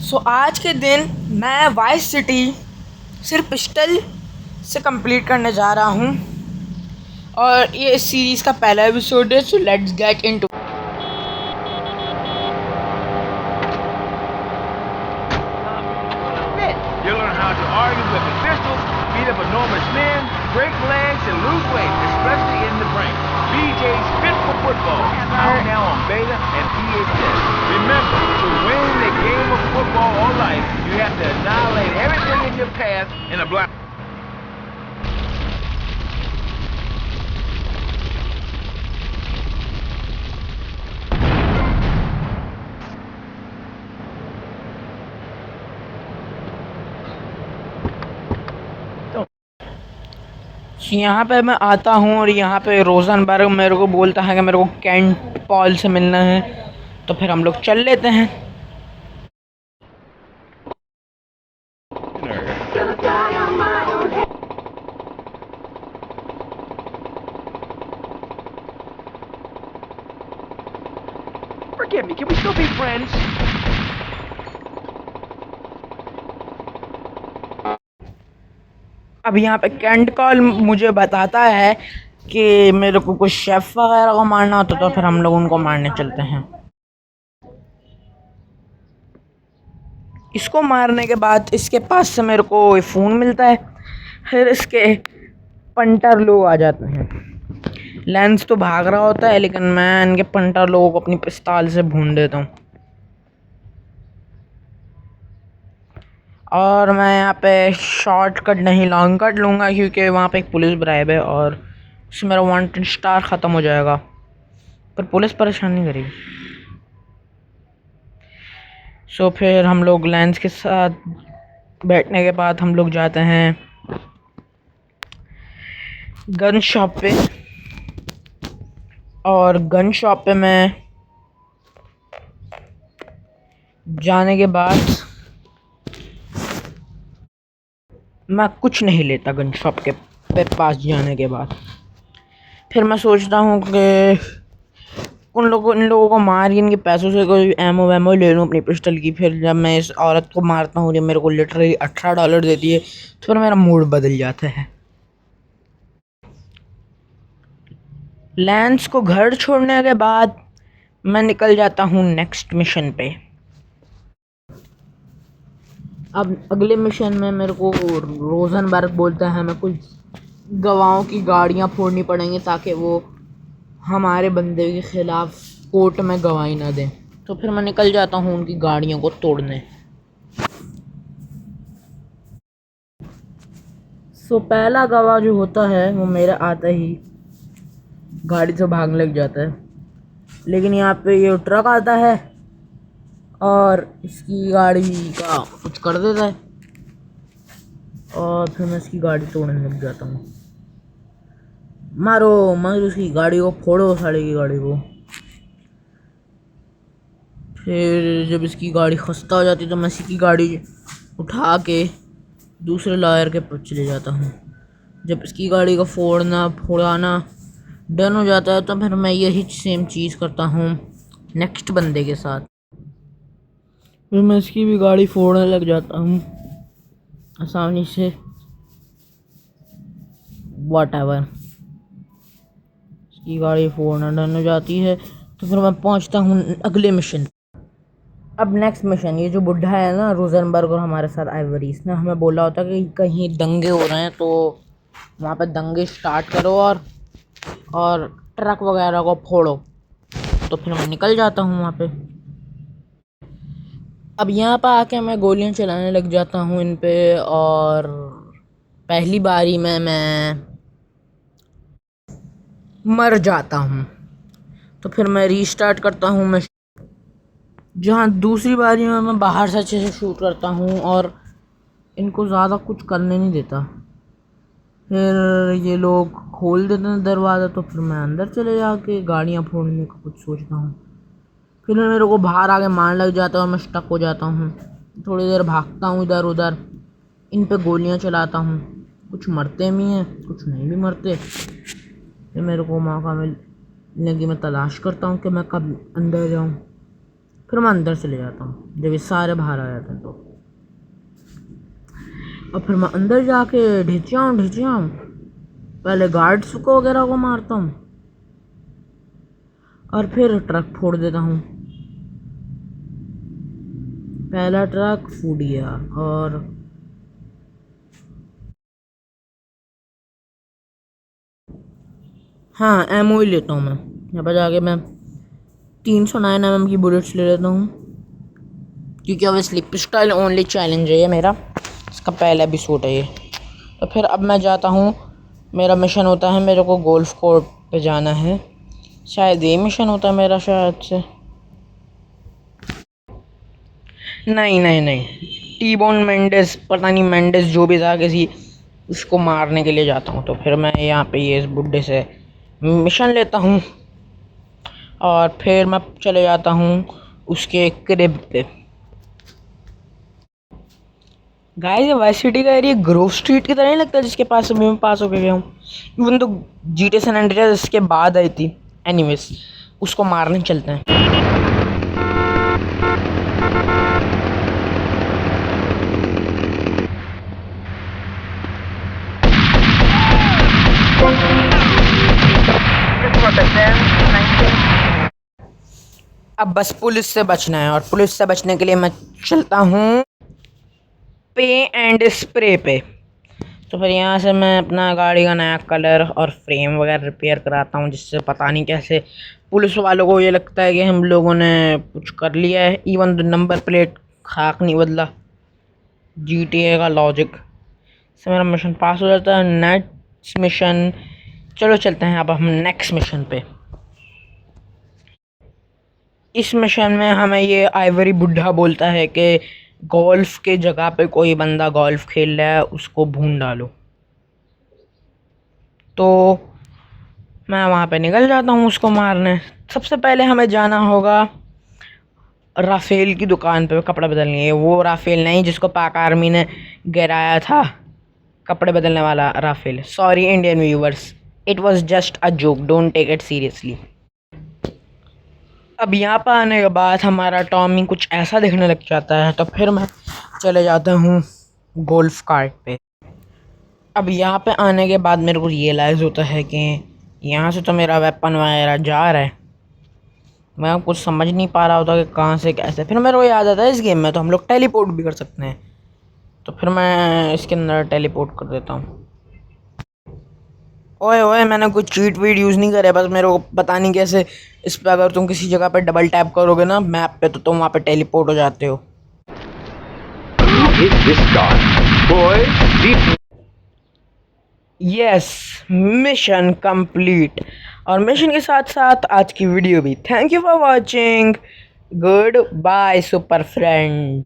आज के दिन मैं वाइस सिटी सिर्फ पिस्टल से कंप्लीट करने जा रहा हूँ और ये इस सीरीज़ का पहला एपिसोड है। So let's get into. You'll learn how to argue with pistols, beat up enormous men, break legs, and lose weight, especially in the brain. BJ's Fit for Football, out now on beta and PHS. Remember, to win the game of football or life, you have to annihilate everything in your path in a block. यहाँ पे मैं आता हूँ और यहाँ पे Rosenberg मेरे को बोलता है कि मेरे को केंट पॉल से मिलना है, तो फिर हम लोग चल लेते हैं। Forgive me, can we still be friends? अब यहाँ पे केंट कॉल मुझे बताता है कि मेरे को कुछ शेफ वगैरह को मारना होता, तो फिर हम लोग उनको मारने चलते हैं। इसको मारने के बाद इसके पास से मेरे को फ़ोन मिलता है, फिर इसके पंटर लोग आ जाते हैं। लेंस तो भाग रहा होता है, लेकिन मैं इनके पंटर लोगों को अपनी पिस्तौल से भून देता हूँ। और मैं यहाँ पे शॉर्टकट नहीं लॉन्ग कट लूँगा, क्योंकि वहाँ पे एक पुलिस ब्राइब है और उससे मेरा वांटेड स्टार ख़त्म हो जाएगा, पर पुलिस परेशान नहीं करेगी। सो फिर हम लोग लेंस के साथ बैठने के बाद हम लोग जाते हैं गन शॉप पे, और गन शॉप पे मैं जाने के बाद मैं कुछ नहीं लेता। गन शॉप के पास जाने के बाद फिर मैं सोचता हूँ कि इन लोगों को मार के इनके पैसों से कोई एमओ वैमो ले लूँ अपनी पिस्टल की। फिर जब मैं इस औरत को मारता हूँ, जब मेरे को लिटरली $18 देती है, तो फिर मेरा मूड बदल जाता है। लेंस को घर छोड़ने के बाद मैं निकल जाता हूँ नेक्स्ट मिशन पे। अब अगले मिशन में मेरे को रोजनबर्ग बोलता है मैं कुछ गवाहों की गाड़ियाँ फोड़नी पड़ेंगी ताकि वो हमारे बंदे के ख़िलाफ़ कोर्ट में गवाही ना दें। तो फिर मैं निकल जाता हूँ उनकी गाड़ियों को तोड़ने। पहला गवाह जो होता है वो मेरा आता ही गाड़ी से भागने लग जाता है, लेकिन यहाँ पे ये ट्रक आता है और इसकी गाड़ी का कुछ कर देता है, और फिर मैं इसकी गाड़ी तोड़ने लग जाता हूँ। मारो मगर उसकी गाड़ी को फोड़ो, साड़ी की गाड़ी को। फिर जब इसकी गाड़ी खस्ता हो जाती है तो मैं इसकी गाड़ी उठा के दूसरे लॉयर के पास चले जाता हूँ। जब इसकी गाड़ी को फोड़ाना डन हो जाता है, तो फिर मैं यही सेम चीज़ करता हूँ नेक्स्ट बंदे के साथ। फिर मैं इसकी भी गाड़ी फोड़ने लग जाता हूँ आसानी से, व्हाटएवर। इसकी गाड़ी फोड़ना डन हो जाती है, तो फिर मैं पहुँचता हूँ अगले मिशन। अब नेक्स्ट मिशन, ये जो बुढ़ा है ना रोजनबर्ग और हमारे साथ आइवरी, इसने हमें बोला होता कि कहीं दंगे हो रहे हैं तो वहाँ पे दंगे स्टार्ट करो और ट्रक वगैरह को फोड़ो। तो फिर मैं निकल जाता हूँ वहाँ पे। अब यहाँ पर आके मैं गोलियाँ चलाने लग जाता हूँ इन पे, और पहली बारी में मैं मर जाता हूँ। तो फिर मैं रीस्टार्ट करता हूँ। मैं जहाँ दूसरी बारी में मैं बाहर से अच्छे से शूट करता हूँ और इनको ज़्यादा कुछ करने नहीं देता। फिर ये लोग खोल देते हैं दरवाज़ा, तो फिर मैं अंदर चले जाके गाड़ियाँ फोड़ने का कुछ सोचता हूँ। फिर मेरे को बाहर आके मारने लग जाता है और मैं स्टक हो जाता हूँ। थोड़ी देर भागता हूँ इधर उधर, इन पे गोलियाँ चलाता हूँ। कुछ मरते भी हैं, कुछ नहीं भी मरते। फिर मेरे को मौका मिलने की मैं तलाश करता हूँ कि मैं कब अंदर जाऊँ। फिर मैं अंदर चले जाता हूँ जब ये सारे बाहर आ जाते हैं तो। और फिर मैं अंदर जाके ढिचियाऊँ पहले गार्ड्स को वगैरह को मारता हूँ और फिर ट्रक फोड़ देता हूँ। पहला ट्रक फूट गया और हाँ एमओ ही लेता हूँ मैं। यहाँ पर जाके मैं 309 mm की बुलेट्स ले लेता हूँ क्योंकि ऑब्वियसली पिस्टल ओनली चैलेंज है ये मेरा, इसका पहला एपिसोड है ये। तो फिर अब मैं जाता हूँ, मेरा मिशन होता है मेरे को गोल्फ कोर्ट पे जाना है, शायद ये मिशन होता है मेरा शायद से। नहीं टी-बोन मेंडेस, पता नहीं मेंडेस जो भी था, किसी उसको मारने के लिए जाता हूँ। तो फिर मैं यहाँ पे ये इस बुड्ढे से मिशन लेता हूँ और फिर मैं चले जाता हूँ उसके क्रिब पे। गाइस ये वाइस सिटी का एरिया ग्रोव स्ट्रीट की तरह नहीं लगता जिसके पास अभी मैं पास होके गया हूँ। इवन तो GTA सैन एंड्रियास इसके बाद आई थी। एनीवेज उसको मारने चलते हैं। अब बस पुलिस से बचना है और पुलिस से बचने के लिए मैं चलता हूँ पे एंड स्प्रे पे। तो फिर यहाँ से मैं अपना गाड़ी का नया कलर और फ्रेम वगैरह रिपेयर कराता हूँ, जिससे पता नहीं कैसे पुलिस वालों को ये लगता है कि हम लोगों ने कुछ कर लिया है। इवन तो नंबर प्लेट खाक नहीं बदला। GTA का लॉजिक से मेरा मिशन पास हो जाता है। नेक्स्ट मिशन, चलो चलते हैं अब हम नेक्स्ट मिशन पे। इस मिशन में हमें ये आइवरी बुड्ढा बोलता है कि गोल्फ के जगह पे कोई बंदा गोल्फ खेल रहा है, उसको भून डालो। तो मैं वहाँ पे निकल जाता हूँ उसको मारने। सबसे पहले हमें जाना होगा राफेल की दुकान पे कपड़े बदलने। वो राफेल नहीं जिसको पाक आर्मी ने गिराया था, कपड़े बदलने वाला Rafale. Sorry Indian viewers, it was just a joke, don't take it seriously. अब यहाँ पर आने के बाद हमारा टॉमी कुछ ऐसा दिखने लग जाता है। तो फिर मैं चले जाता हूँ गोल्फ कार्ट पे। अब यहाँ पे आने के बाद मेरे को रियलाइज़ होता है कि यहाँ से तो मेरा वेपन वगैरह जा रहा है, मैं कुछ समझ नहीं पा रहा होता कि कहाँ से कैसे। फिर मेरे को याद आता है इस गेम में तो हम लोग टेलीपोर्ट भी कर सकते हैं। तो फिर मैं इसके अंदर टेलीपोर्ट कर देता हूँ। ओए मैंने कुछ चीट वीट यूज़ नहीं करे, बस मेरे को पता नहीं कैसे इस पे अगर तुम किसी जगह पे डबल टैप करोगे ना मैप पे तो तुम वहाँ पे टेलीपोर्ट हो जाते हो। Yes, mission complete. और मिशन के साथ साथ आज की वीडियो भी। Thank you for watching. Good by super friend.